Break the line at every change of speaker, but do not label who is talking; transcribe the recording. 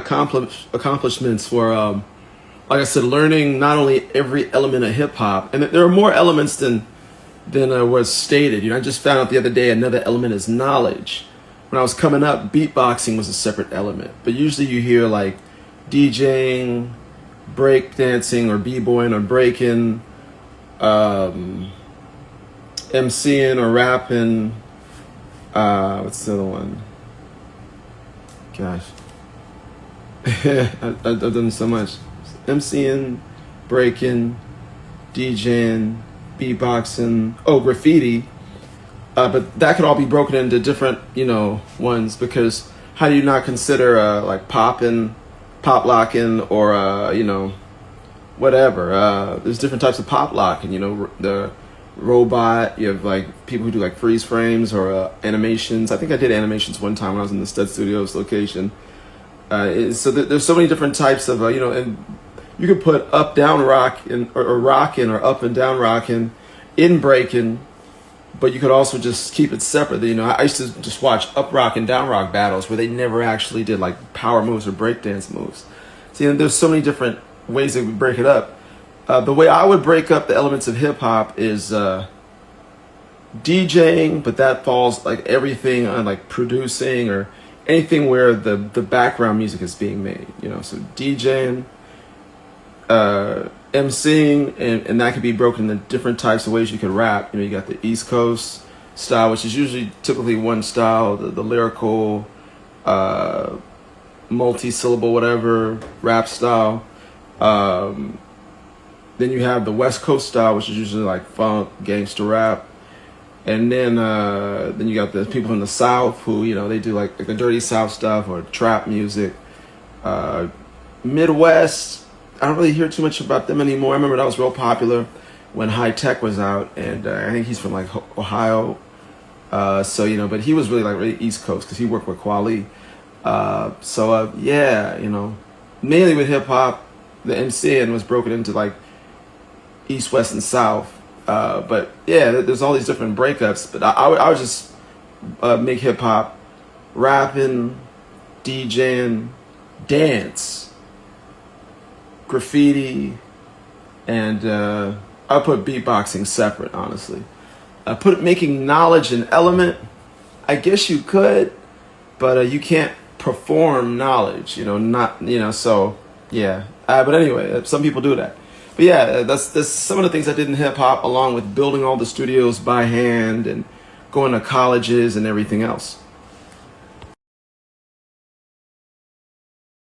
accomplishments for, like I said, learning not only every element of hip hop, and there are more elements than was stated. You know, I just found out the other day another element is knowledge. When I was coming up, beatboxing was a separate element, but usually you hear like DJing, break dancing, or b-boying, or breaking, MCing or rapping. What's the other one? Gosh, I've done so much. MCing, breaking, DJing, beatboxing, graffiti. But that could all be broken into different, ones, because how do you not consider like pop locking, or whatever. There's different types of pop locking. The robot. You have like people who do like freeze frames or animations. I think I did animations one time when I was in the Stud Studios location. So there's so many different types of and you could put up down rock or rocking, or up and down rocking in breaking, but you could also just keep it separate. I used to just watch up rock and down rock battles where they never actually did like power moves or breakdance moves. See, there's so many different ways that we break it up. The way I would break up the elements of hip hop is DJing, but that falls like everything on like producing or anything where the background music is being made. So DJing, MCing, and that could be broken into different types of ways you could rap. You got the East Coast style, which is usually typically one style, the lyrical, multi-syllable, whatever, rap style. Then you have the West Coast style, which is usually like funk, gangster rap. And then you got the people in the South who, they do like the dirty South stuff or trap music. Midwest, I don't really hear too much about them anymore. I remember that was real popular when High Tech was out, and I think he's from like Ohio. But he was really like really East Coast because he worked with Kweli. Mainly with hip hop, the MCing was broken into like East, West, and South. But yeah, there's all these different breakups. But I would just make hip hop, rapping, DJing, dance, graffiti, and I put beatboxing separate. Honestly, making knowledge an element. I guess you could, but you can't perform knowledge. So yeah. But anyway, some people do that. But yeah, that's some of the things I did in hip hop, along with building all the studios by hand and going to colleges and everything else.